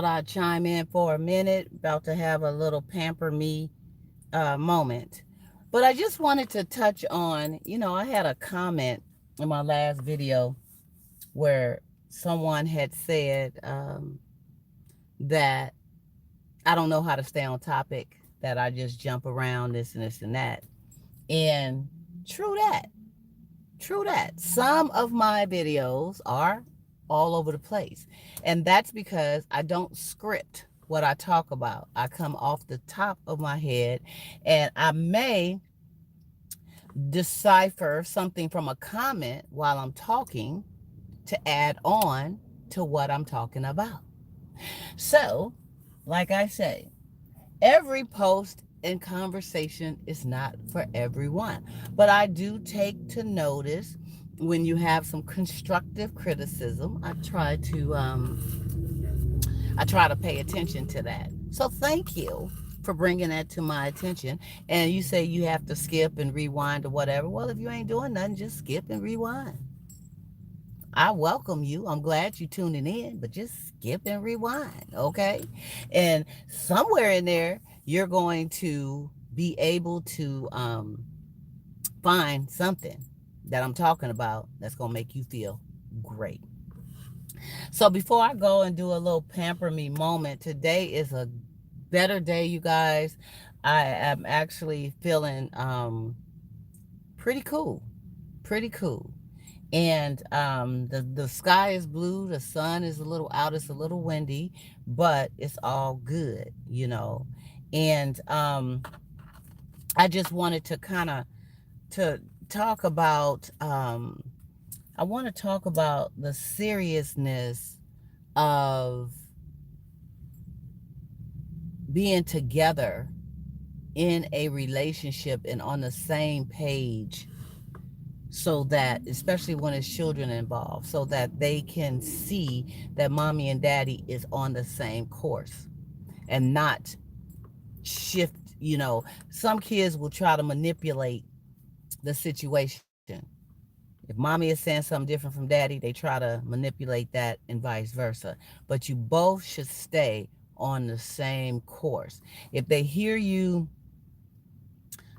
I chime in for a minute, about to have a little pamper me moment. But I just wanted to touch on, I had a comment in my last video where someone had said that I don't know how to stay on topic, that I just jump around this and this and that. And true that. True that. Some of my videos are all over the place. And that's because I don't script what I talk about. I come off the top of my head, and I may decipher something from a comment while I'm talking to add on to what I'm talking about. So, like I say, every post and conversation is not for everyone, but I do take to notice when you have some constructive criticism. I try to pay attention to that. So thank you for bringing that to my attention. And you say you have to skip and rewind or whatever. Well, if you ain't doing nothing, just skip and rewind. I welcome you. I'm glad you tuning in, but just skip and rewind, okay? And somewhere in there, you're going to be able to find something that I'm talking about that's going to make you feel great. So before I go and do a little pamper me moment, today is a better day, you guys. I am actually feeling pretty cool. Pretty cool. And the sky is blue, the sun is a little out, it's a little windy, but it's all good. And I just wanted to kind of to talk about I want to talk about the seriousness of being together in a relationship and on the same page, so that, especially when it's children involved, so that they can see that mommy and daddy is on the same course and not shift. Some kids will try to manipulate the situation. If mommy is saying something different from daddy, they try to manipulate that, and vice versa. But you both should stay on the same course. If they hear you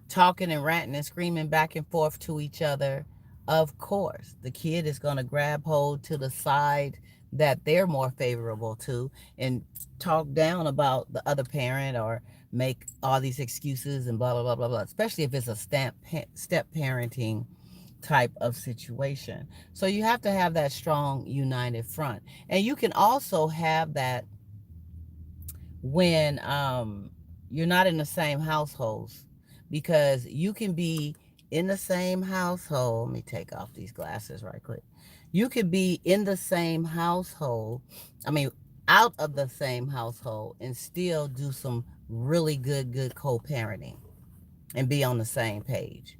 talking and ranting and screaming back and forth to each other, of course, the kid is going to grab hold to the side that they're more favorable to and talk down about the other parent, or make all these excuses and blah, blah, blah, blah, blah, especially if it's a step parenting type of situation. So you have to have that strong, united front. And you can also have that when you're not in the same households, because you can be in the same household. Let me take off these glasses right quick. You could be in the same household, I mean, out of the same household, and still do some really good co-parenting and be on the same page.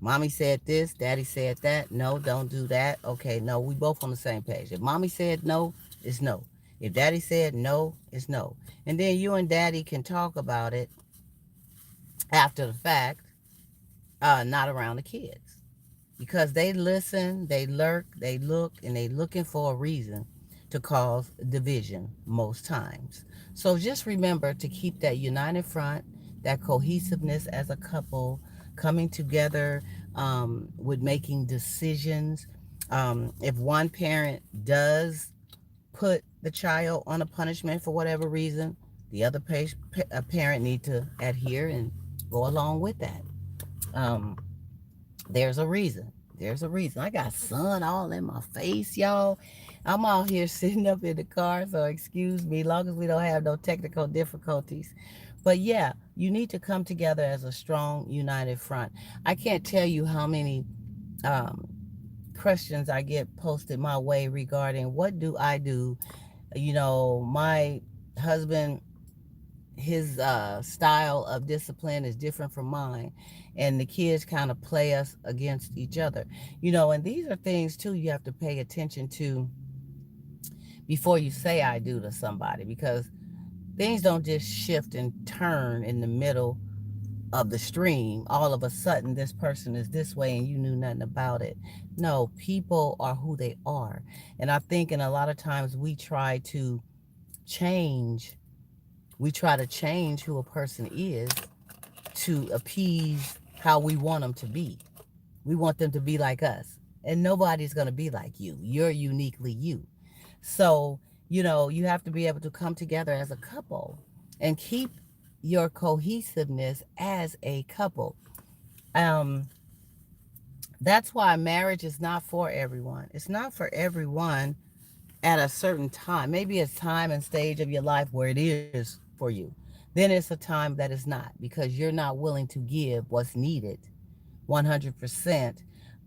Mommy said this, daddy said that. No, don't do that. Okay, no, we both on the same page. If mommy said no, it's no. If daddy said no, it's no. And then you and daddy can talk about it after the fact, not around the kids. Because they listen, they lurk, they look, and they looking for a reason to cause division most times. So just remember to keep that united front, that cohesiveness as a couple, coming together with making decisions. If one parent does put the child on a punishment for whatever reason, the other parent need to adhere and go along with that. Um, there's a reason. There's a reason. I got sun all in my face, y'all. I'm out here sitting up in the car, so excuse me, long as we don't have no technical difficulties. But yeah, you need to come together as a strong, united front. I can't tell you how many um, questions I get posted my way regarding what do I do. My husband, his style of discipline is different from mine, and the kids kind of play us against each other. And these are things too you have to pay attention to before you say I do to somebody, because things don't just shift and turn in the middle of the stream. All of a sudden this person is this way and you knew nothing about it. No, people are who they are. And I think in a lot of times we try to change. We try to change who a person is to appease how we want them to be. We want them to be like us. And nobody's going to be like you. You're uniquely you. So, you have to be able to come together as a couple and keep your cohesiveness as a couple. Um, that's why marriage is not for everyone. It's not for everyone at a certain time. Maybe it's time and stage of your life where it is for you. Then it's a time that is not because you're not willing to give what's needed 100%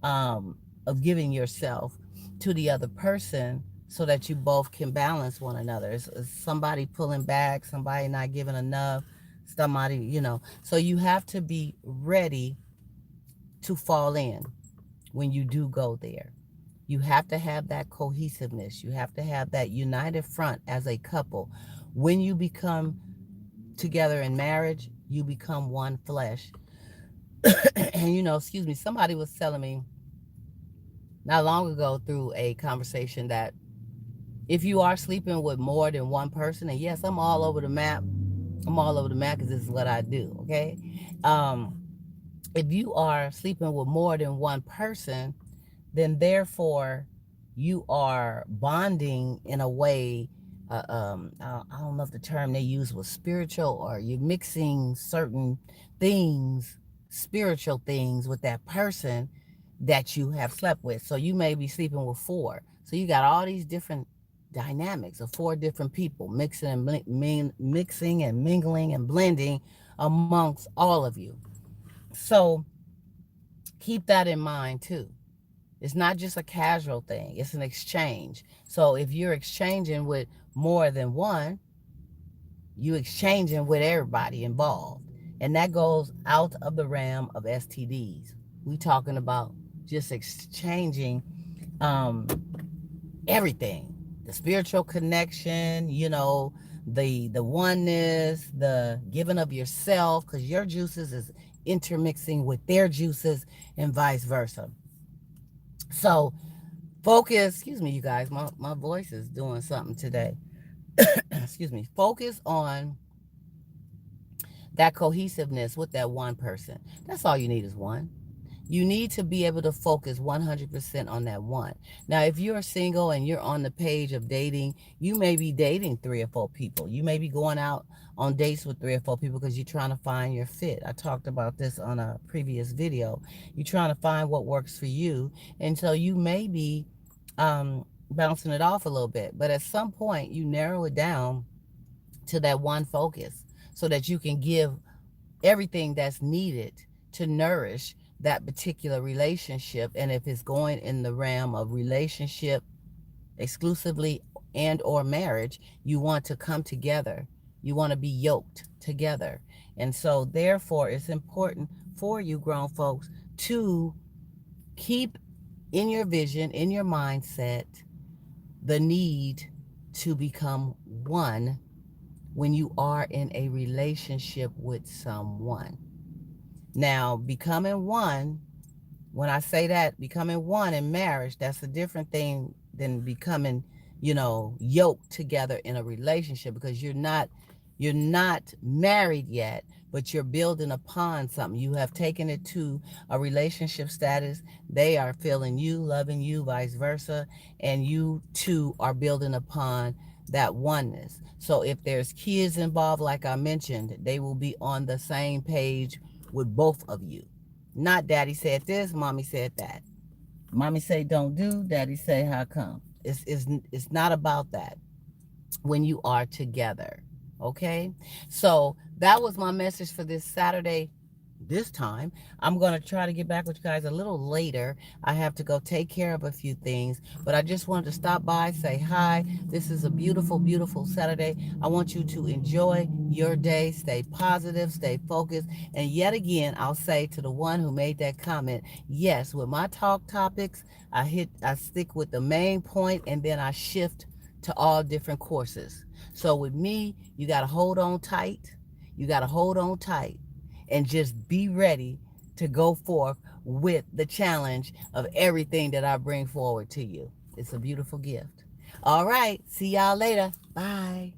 of giving yourself to the other person so that you both can balance one another. It's somebody pulling back, somebody not giving enough, somebody. So you have to be ready to fall in when you do go there. You have to have that cohesiveness. You have to have that united front as a couple. When you become together in marriage, you become one flesh. And excuse me, somebody was telling me not long ago through a conversation that if you are sleeping with more than one person, and yes, I'm all over the map. I'm all over the map because this is what I do. Okay. If you are sleeping with more than one person, then therefore you are bonding in a way. I don't know if the term they use was spiritual, or you're mixing certain things, spiritual things, with that person that you have slept with. So you may be sleeping with four. So you got all these different dynamics of four different people mixing and mingling and blending amongst all of you. So keep that in mind too. It's not just a casual thing, it's an exchange. So if you're exchanging with more than one, you exchanging with everybody involved. And that goes out of the realm of STDs. We talking about just exchanging um, everything. The spiritual connection, the oneness, the giving of yourself, because your juices is intermixing with their juices and vice versa. So focus, excuse me, you guys, my voice is doing something today. Excuse me. Focus on that cohesiveness with that one person. That's all you need is one. You need to be able to focus 100% on that one. Now, if you're single and you're on the page of dating, you may be dating three or four people. You may be going out on dates with three or four people because you're trying to find your fit. I talked about this on a previous video. You're trying to find what works for you. And so you may be bouncing it off a little bit. But at some point, you narrow it down to that one focus so that you can give everything that's needed to nourish that particular relationship. And if it's going in the realm of relationship exclusively and or marriage, you want to come together. You want to be yoked together. And so therefore it's important for you grown folks to keep in your vision, in your mindset, the need to become one when you are in a relationship with someone. Now, becoming one, when I say that, becoming one in marriage, that's a different thing than becoming, yoked together in a relationship, because you're not married yet, but you're building upon something. You have taken it to a relationship status. They are feeling you, loving you, vice versa, and you two are building upon that oneness. So if there's kids involved, like I mentioned, they will be on the same page with both of you. Not daddy said this, mommy said that. Mommy say don't do, daddy say how come. It's not about that when you are together. Okay? So that was my message for this Saturday. This time, I'm going to try to get back with you guys a little later. I have to go take care of a few things, but I just wanted to stop by, say hi. This is a beautiful, beautiful Saturday. I want you to enjoy your day, stay positive, stay focused. And yet again, I'll say to the one who made that comment, yes, with my talk topics, I stick with the main point and then I shift to all different courses. So with me, you got to hold on tight. You got to hold on tight and just be ready to go forth with the challenge of everything that I bring forward to you. It's a beautiful gift. All right. See y'all later. Bye.